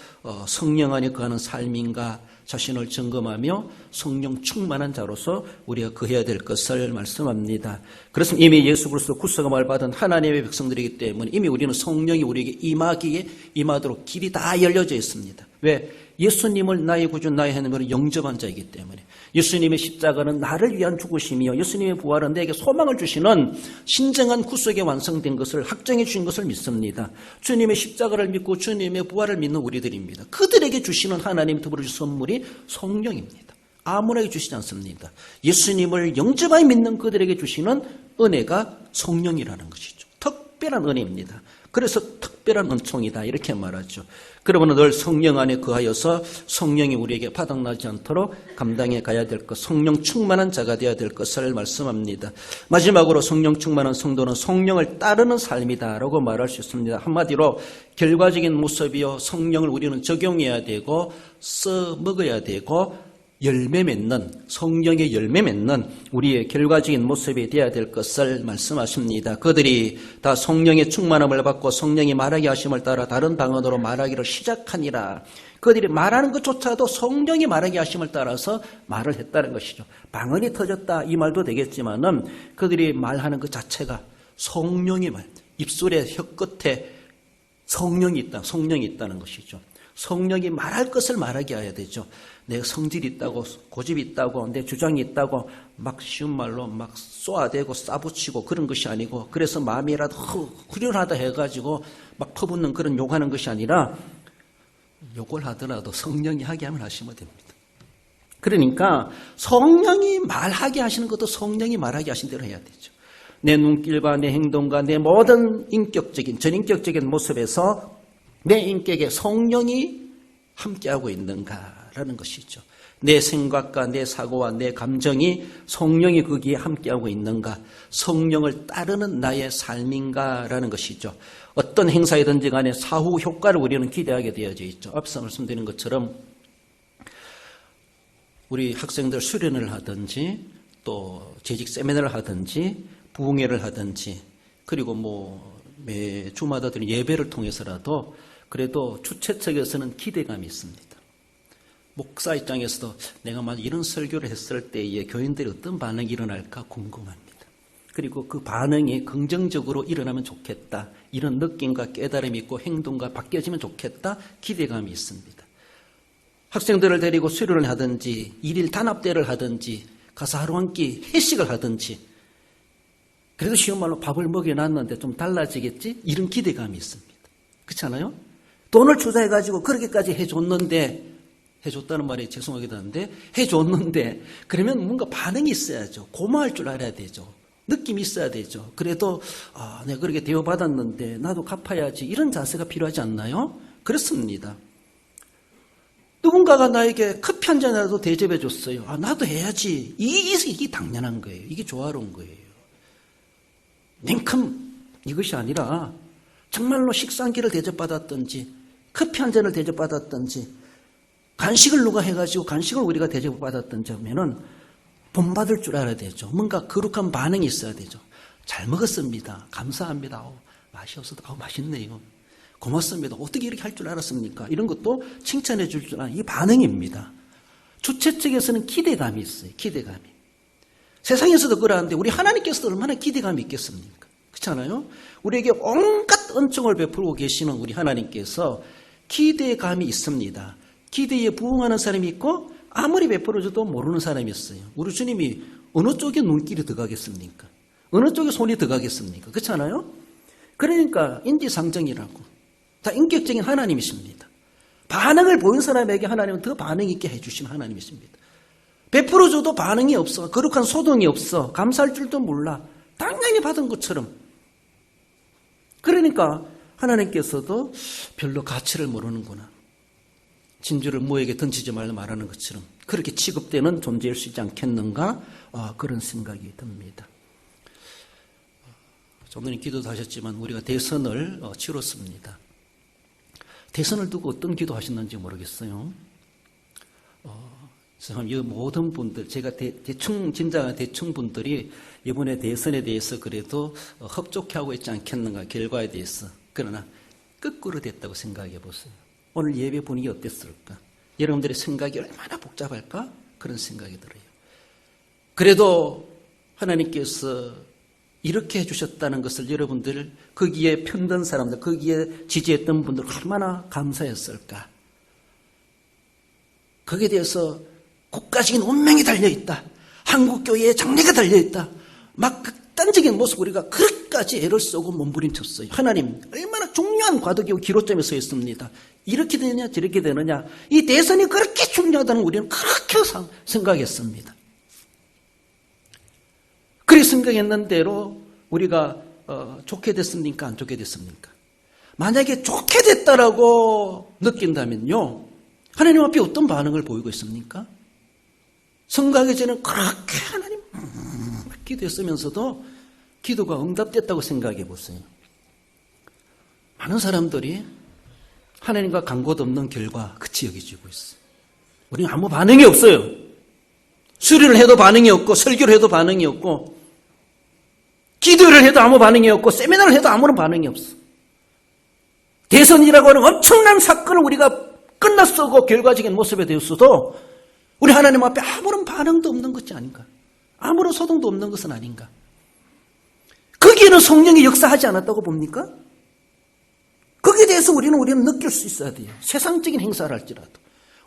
성령 안에 거하는 삶인가 자신을 점검하며 성령 충만한 자로서 우리가 거해야 될 것을 말씀합니다. 그래서 이미 예수 그리스도 구속함을 받은 하나님의 백성들이기 때문에 이미 우리는 성령이 우리에게 임하기에 임하도록 길이 다 열려져 있습니다. 왜? 예수님을 나의 구주 나의 하나님으로 영접한 자이기 때문에 예수님의 십자가는 나를 위한 죽으심이요 예수님의 부활은 내게 소망을 주시는 신정한 구속에 완성된 것을 확정해 주신 것을 믿습니다. 주님의 십자가를 믿고 주님의 부활을 믿는 우리들입니다. 그들에게 주시는 하나님 더불어 주신 선물이 성령입니다. 아무나에게 주시지 않습니다. 예수님을 영접하여 믿는 그들에게 주시는 은혜가 성령이라는 것이죠. 특별한 은혜입니다. 그래서 특별한 은총이다 이렇게 말하죠. 그러면 늘 성령 안에 거하여서 성령이 우리에게 바닥나지 않도록 감당해 가야 될 것, 성령 충만한 자가 되어야 될 것을 말씀합니다. 마지막으로 성령 충만한 성도는 성령을 따르는 삶이다라고 말할 수 있습니다. 한마디로 결과적인 모습이요 성령을 우리는 적용해야 되고 써먹어야 되고 열매 맺는, 성령의 열매 맺는 우리의 결과적인 모습이 되어야 될 것을 말씀하십니다. 그들이 다 성령의 충만함을 받고 성령이 말하게 하심을 따라 다른 방언으로 말하기를 시작하니라. 그들이 말하는 것조차도 성령이 말하게 하심을 따라서 말을 했다는 것이죠. 방언이 터졌다 이 말도 되겠지만은 그들이 말하는 것 자체가 성령의 말, 입술에 혀끝에 성령이 있다는 것이죠. 성령이 말할 것을 말하게 해야 되죠. 내 성질이 있다고, 고집이 있다고, 내 주장이 있다고 막 쉬운 말로 막 쏘아대고 싸붙이고 그런 것이 아니고, 그래서 마음이라도 후련하다 해가지고 막 퍼붓는 그런 욕하는 것이 아니라, 욕을 하더라도 성령이 하게 하면 하시면 됩니다. 그러니까 성령이 말하게 하시는 것도 성령이 말하게 하신 대로 해야 되죠. 내 눈길과 내 행동과 내 모든 인격적인, 전인격적인 모습에서 내 인격에 성령이 함께하고 있는가라는 것이죠. 내 생각과 내 사고와 내 감정이 성령이 거기에 함께하고 있는가, 성령을 따르는 나의 삶인가라는 것이죠. 어떤 행사이든지 간에 사후 효과를 우리는 기대하게 되어져 있죠. 앞서 말씀드린 것처럼 우리 학생들 수련을 하든지 또 재직 세미나를 하든지 부흥회를 하든지, 그리고 매 주마다 드리는 예배를 통해서라도 그래도 주최 측에서는 기대감이 있습니다. 목사 입장에서도 내가 만약 이런 설교를 했을 때에 교인들이 어떤 반응이 일어날까 궁금합니다. 그리고 그 반응이 긍정적으로 일어나면 좋겠다, 이런 느낌과 깨달음이 있고 행동과 바뀌어지면 좋겠다, 기대감이 있습니다. 학생들을 데리고 수료를 하든지 일일 단합대를 하든지 가서 하루 한 끼 회식을 하든지, 그래도 쉬운 말로 밥을 먹여놨는데 좀 달라지겠지? 이런 기대감이 있습니다. 그렇지 않아요? 돈을 투자해가지고 그렇게까지 해줬는데, 해줬다는 말이 죄송하기도 한데, 해줬는데 그러면 뭔가 반응이 있어야죠. 고마울 줄 알아야 되죠. 느낌이 있어야 되죠. 그래도 내가 그렇게 대우받았는데 나도 갚아야지, 이런 자세가 필요하지 않나요? 그렇습니다. 누군가가 나에게 커피 한 잔이라도 대접해 줬어요. 나도 해야지. 이게 당연한 거예요. 이게 조화로운 거예요. 냉큼 이것이 아니라 정말로 식사 한 끼를 대접받았든지 커피 한 잔을 대접받았든지 간식을 누가 해가지고 간식을 우리가 대접받았든지 하면은 본받을 줄 알아야 되죠. 뭔가 거룩한 반응이 있어야 되죠. 잘 먹었습니다. 감사합니다. 맛이 없어도 맛있네요. 고맙습니다. 어떻게 이렇게 할 줄 알았습니까? 이런 것도 칭찬해 줄 줄 아는 이 반응입니다. 주최 측에서는 기대감이 있어요. 기대감이. 세상에서도 그러한데 우리 하나님께서도 얼마나 기대감이 있겠습니까? 그렇지 않아요? 우리에게 온갖 은총을 베풀고 계시는 우리 하나님께서 기대감이 있습니다. 기대에 부응하는 사람이 있고 아무리 베풀어줘도 모르는 사람이 있어요. 우리 주님이 어느 쪽에 눈길이 들어가겠습니까? 어느 쪽에 손이 들어가겠습니까? 그렇지 않아요? 그러니까 인지상정이라고. 다 인격적인 하나님이십니다. 반응을 보인 사람에게 하나님은 더 반응 있게 해주신 하나님이십니다. 베풀어줘도 반응이 없어. 거룩한 소동이 없어. 감사할 줄도 몰라. 당연히 받은 것처럼. 그러니까 하나님께서도 별로 가치를 모르는구나. 진주를 무에게 던지지 말라 말하는 것처럼 그렇게 취급되는 존재일 수 있지 않겠는가? 그런 생각이 듭니다. 좀 전에 기도도 하셨지만 우리가 대선을 치렀습니다. 대선을 두고 어떤 기도 하셨는지 모르겠어요. 이 모든 분들, 제가 진정한 대충 분들이 이번에 대선에 대해서 그래도 협조하고 있지 않겠는가, 결과에 대해서. 그러나 거꾸로 됐다고 생각해 보세요. 오늘 예배 분위기 어땠을까? 여러분들의 생각이 얼마나 복잡할까? 그런 생각이 들어요. 그래도 하나님께서 이렇게 해주셨다는 것을 여러분들, 거기에 편든 사람들, 거기에 지지했던 분들 얼마나 감사했을까? 거기에 대해서 국가적인 운명이 달려있다. 한국교회의 장래가 달려있다. 막 극단적인 모습 우리가 그렇게까지 애를 쓰고 몸부림쳤어요. 하나님 얼마나 중요한 과도기고 기로점에 서 있습니다. 이렇게 되느냐 저렇게 되느냐, 이 대선이 그렇게 중요하다는 우리는 그렇게 생각했습니다. 그렇게 생각했는 대로 우리가 좋게 됐습니까? 안 좋게 됐습니까? 만약에 좋게 됐다라고 느낀다면요, 하나님 앞에 어떤 반응을 보이고 있습니까? 선거하기 전에 그렇게 하나님 기도했으면서도 기도가 응답됐다고 생각해 보세요. 많은 사람들이 하나님과 간 곳 없는 결과 그치 여기지고 있어요. 우리는 아무 반응이 없어요. 수련을 해도 반응이 없고, 설교를 해도 반응이 없고, 기도를 해도 아무 반응이 없고, 세미나를 해도 아무런 반응이 없어. 대선이라고 하는 엄청난 사건을 우리가 끝났어고 결과적인 모습에 되었어도 우리 하나님 앞에 아무런 반응도 없는 것이 아닌가? 아무런 소동도 없는 것은 아닌가? 거기에는 성령이 역사하지 않았다고 봅니까? 거기에 대해서 우리는 느낄 수 있어야 돼요. 세상적인 행사를 할지라도.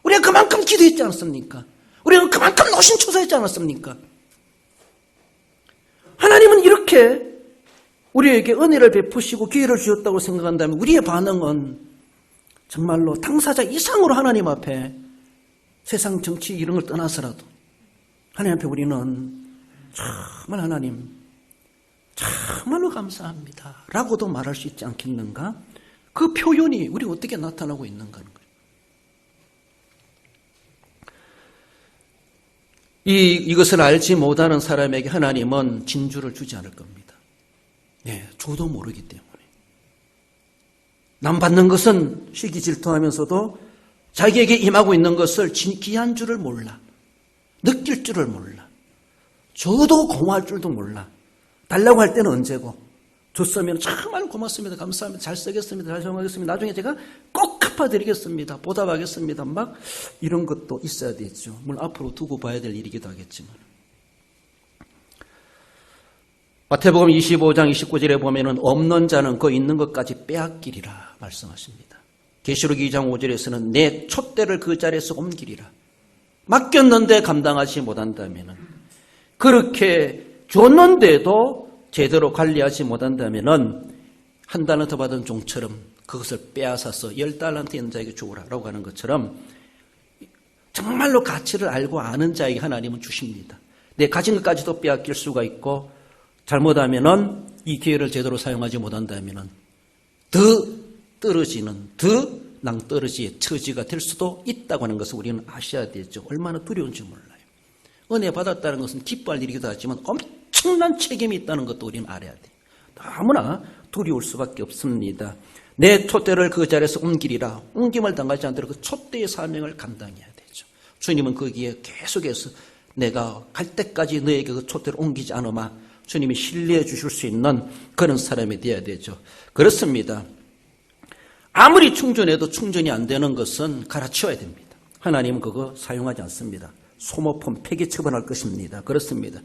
우리가 그만큼 기도했지 않았습니까? 우리가 그만큼 노심초사했지 않았습니까? 하나님은 이렇게 우리에게 은혜를 베푸시고 기회를 주셨다고 생각한다면 우리의 반응은 정말로 당사자 이상으로 하나님 앞에 세상 정치 이런 걸 떠나서라도 하나님 앞에 우리는 정말 하나님 정말로 감사합니다 라고도 말할 수 있지 않겠는가? 그 표현이 우리 어떻게 나타나고 있는가 하는 거예요. 이것을 알지 못하는 사람에게 하나님은 진주를 주지 않을 겁니다. 예, 저도 모르기 때문에. 남 받는 것은 시기 질투하면서도 자기에게 임하고 있는 것을 귀한 줄을 몰라. 느낄 줄을 몰라. 저도 고마울 줄도 몰라. 달라고 할 때는 언제고. 줬으면 정말 고맙습니다. 감사합니다. 잘 쓰겠습니다. 잘 사용하겠습니다. 나중에 제가 꼭 갚아드리겠습니다. 보답하겠습니다. 막 이런 것도 있어야 되죠. 물론 앞으로 두고 봐야 될 일이기도 하겠지만. 마태복음 25장 29절에 보면은 없는 자는 그 있는 것까지 빼앗기리라 말씀하십니다. 계시록 2장 5절에서는 내 촛대를 그 자리에서 옮기리라. 맡겼는데 감당하지 못한다면은 그렇게 줬는데도 제대로 관리하지 못한다면은 한 달란트 받은 종처럼 그것을 빼앗아서 10달란트 있는 자에게 주우라라고 하는 것처럼 정말로 가치를 알고 아는 자에게 하나님은 주십니다. 내 가진 것까지도 빼앗길 수가 있고 잘못하면은 이 기회를 제대로 사용하지 못한다면은 더 떨어지는 더 낭떠러지의 처지가 될 수도 있다고 하는 것을 우리는 아셔야 되죠. 얼마나 두려운지 몰라요. 은혜 받았다는 것은 기뻐할 일이기도 하지만 엄청난 책임이 있다는 것도 우리는 알아야 돼요. 너무나 두려울 수밖에 없습니다. 내 촛대를 그 자리에서 옮기리라. 옮김을 당하지 않도록 그 촛대의 사명을 감당해야 되죠. 주님은 거기에 계속해서 내가 갈 때까지 너에게 그 촛대를 옮기지 않으마. 주님이 신뢰해 주실 수 있는 그런 사람이 되어야 되죠. 그렇습니다. 아무리 충전해도 충전이 안 되는 것은 갈아치워야 됩니다. 하나님은 그거 사용하지 않습니다. 소모품 폐기 처분할 것입니다. 그렇습니다.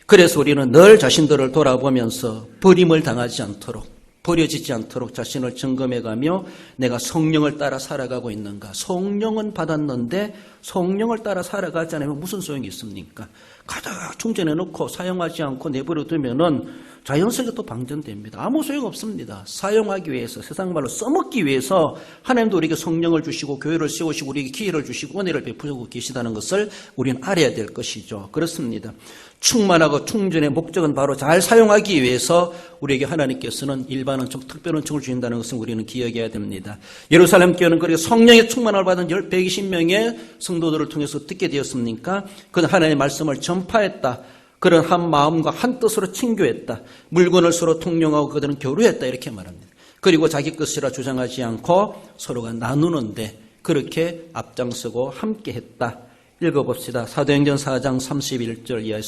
그래서 우리는 늘 자신들을 돌아보면서 버림을 당하지 않도록 버려지지 않도록 자신을 점검해가며 내가 성령을 따라 살아가고 있는가. 성령은 받았는데 성령을 따라 살아가지 않으면 무슨 소용이 있습니까? 가득 충전해놓고 사용하지 않고 내버려 두면은 자연스럽게 또 방전됩니다. 아무 소용 없습니다. 사용하기 위해서 세상 말로 써먹기 위해서 하나님도 우리에게 성령을 주시고 교회를 세우시고 우리에게 기회를 주시고 은혜를 베푸고 계시다는 것을 우리는 알아야 될 것이죠. 그렇습니다. 충만하고 충전의 목적은 바로 잘 사용하기 위해서 우리에게 하나님께서는 일반 은총, 특별 은총을 주신다는 것을 우리는 기억해야 됩니다. 예루살렘 교회는 그렇게 성령의 충만을 받은 120명의 성도들을 통해서 듣게 되었습니까? 그는 하나님의 말씀을 전파했다. 그런 한 마음과 한 뜻으로 친교했다. 물건을 서로 통용하고 그들은 교류했다. 이렇게 말합니다. 그리고 자기 것이라 주장하지 않고 서로가 나누는데 그렇게 앞장서고 함께했다. 읽어봅시다. 사도행전 4장 31절 이하의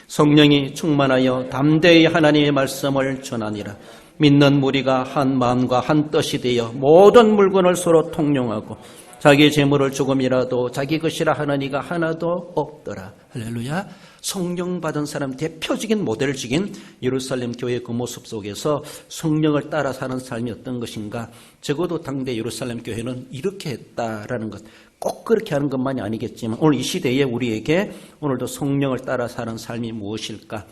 성령이 충만하여 담대히 하나님의 말씀을 전하니라. 믿는 무리가 한 마음과 한 뜻이 되어 모든 물건을 서로 통용하고 자기 재물을 조금이라도 자기 것이라 하나니가 하나도 없더라. 할렐루야. 성령 받은 사람 대표적인 모델적인 예루살렘 교회의 그 모습 속에서 성령을 따라 사는 삶이 어떤 것인가. 적어도 당대 예루살렘 교회는 이렇게 했다라는 것. 꼭 그렇게 하는 것만이 아니겠지만 오늘 이 시대에 우리에게 오늘도 성령을 따라 사는 삶이 무엇일까?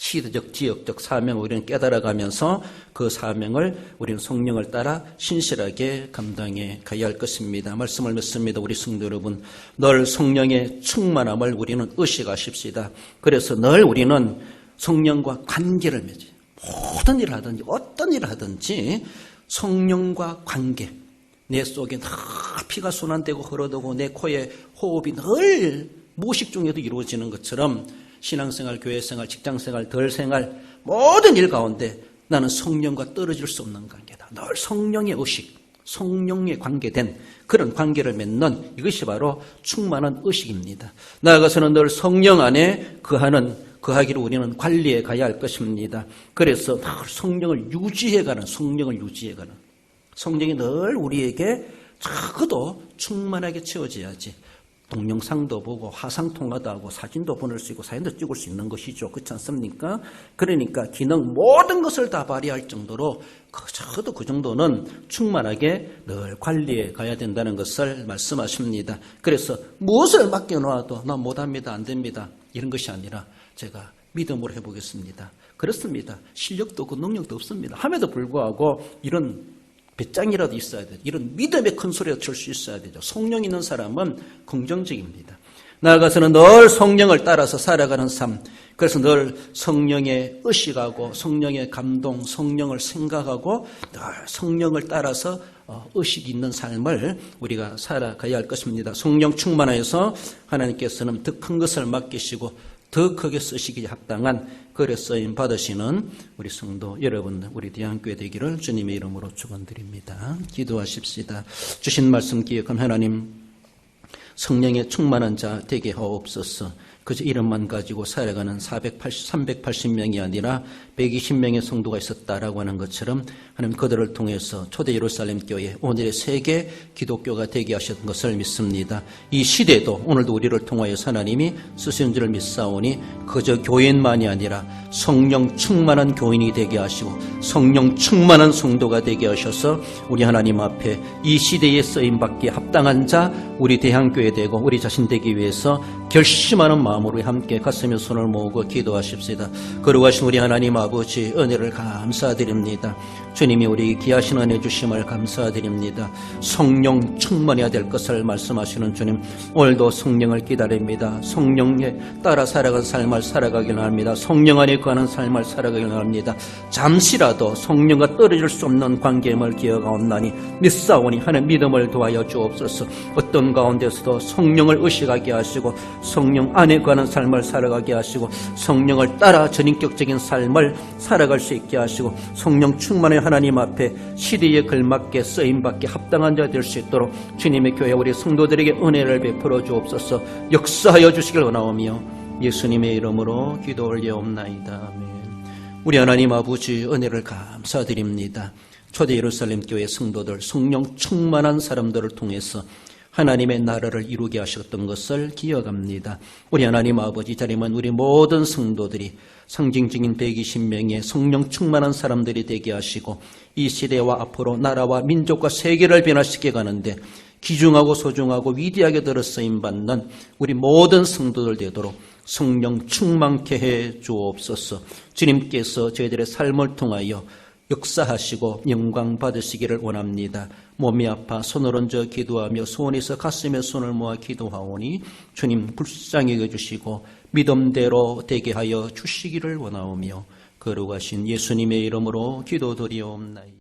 시대적, 지역적 사명을 우리는 깨달아가면서 그 사명을 우리는 성령을 따라 신실하게 감당해 가야 할 것입니다. 말씀을 맺습니다. 우리 성도 여러분, 늘 성령의 충만함을 우리는 의식하십시다. 그래서 늘 우리는 성령과 관계를 맺어요. 모든 일을 하든지 어떤 일을 하든지 성령과 관계. 내 속에 늘 피가 순환되고 흐르고 내 코에 호흡이 늘 무의식 중에도 이루어지는 것처럼 신앙생활, 교회생활, 직장생활, 덜생활 모든 일 가운데 나는 성령과 떨어질 수 없는 관계다. 늘 성령의 의식, 성령에 관계된 그런 관계를 맺는 이것이 바로 충만한 의식입니다. 나아가서는 늘 성령 안에 거하기를 우리는 관리해 가야 할 것입니다. 그래서 늘 성령을 유지해가는 성령이 늘 우리에게 적어도 충만하게 채워져야지. 동영상도 보고 화상통화도 하고 사진도 보낼 수 있고 사진도 찍을 수 있는 것이죠. 그렇지 않습니까? 그러니까 기능 모든 것을 다 발휘할 정도로 적어도 그 정도는 충만하게 늘 관리해 가야 된다는 것을 말씀하십니다. 그래서 무엇을 맡겨놓아도 나 못합니다, 안 됩니다, 이런 것이 아니라 제가 믿음으로 해보겠습니다. 그렇습니다. 실력도 없고 능력도 없습니다. 함에도 불구하고 이런 배짱이라도 있어야 돼요. 이런 믿음의 큰 소리가 칠 수 있어야 되죠. 성령 있는 사람은 긍정적입니다. 나아가서는 늘 성령을 따라서 살아가는 삶. 그래서 늘 성령에 의식하고 성령의 감동, 성령을 생각하고 늘 성령을 따라서 의식 있는 삶을 우리가 살아가야 할 것입니다. 성령 충만하여서 하나님께서는 더 큰 것을 맡기시고 더 크게 쓰시기에 합당한 글에 쓰임 받으시는 우리 성도 여러분, 우리 대한교회 되기를 주님의 이름으로 축원드립니다. 기도하십시다. 주신 말씀 기억한 하나님, 성령의 충만한 자 되게 하옵소서. 그저 이름만 가지고 살아가는 380명이 아니라 120명의 성도가 있었다라고 하는 것처럼 하나님 그들을 통해서 초대 예루살렘 교회, 오늘의 세계 기독교가 되게 하셨던 것을 믿습니다. 이 시대도 오늘도 우리를 통하여 하나님이 쓰시는 줄을 믿사오니 그저 교인만이 아니라 성령 충만한 교인이 되게 하시고 성령 충만한 성도가 되게 하셔서 우리 하나님 앞에 이 시대에 쓰임받기에 합당한 자 우리 대한교회 되고 우리 자신 되기 위해서 결심하는 마음으로 함께 가슴에 손을 모으고 기도하십시다. 거룩하신 우리 하나님 아버지, 은혜를 감사드립니다. 주님이 우리 귀하신 은혜 주심을 감사드립니다. 성령 충만해야 될 것을 말씀하시는 주님, 오늘도 성령을 기다립니다. 성령에 따라 살아가는 삶을 살아가길 합니다. 성령 안에 거하는 삶을 살아가길 합니다. 잠시라도 성령과 떨어질 수 없는 관계임을 기억하옵나니 믿사오니 하나님 믿음을 도하여 주옵소서. 어떤 가운데서도 성령을 의식하게 하시고 성령 안에 거하는 삶을 살아가게 하시고 성령을 따라 전인격적인 삶을 살아갈 수 있게 하시고 성령 충만의 하나님 앞에 시대에 걸맞게 쓰임받게 합당한 자 될 수 있도록 주님의 교회 우리 성도들에게 은혜를 베풀어 주옵소서. 역사하여 주시길 원하오며 예수님의 이름으로 기도 올려옵나이다. 아멘. 우리 하나님 아버지, 은혜를 감사드립니다. 초대 예루살렘 교회 성도들, 성령 충만한 사람들을 통해서 하나님의 나라를 이루게 하셨던 것을 기억합니다. 우리 하나님 아버지, 자리면 우리 모든 성도들이 상징적인 120명의 성령 충만한 사람들이 되게 하시고 이 시대와 앞으로 나라와 민족과 세계를 변화시켜 가는데 귀중하고 소중하고 위대하게 들어 쓰임받는 우리 모든 성도들 되도록 성령 충만케 해 주옵소서. 주님께서 저희들의 삶을 통하여 역사하시고 영광 받으시기를 원합니다. 몸이 아파 손을 얹어 기도하며 소원에서 가슴에 손을 모아 기도하오니 주님 불쌍히 여겨주시고 믿음대로 되게 하여 주시기를 원하오며 거룩하신 예수님의 이름으로 기도드리옵나이다.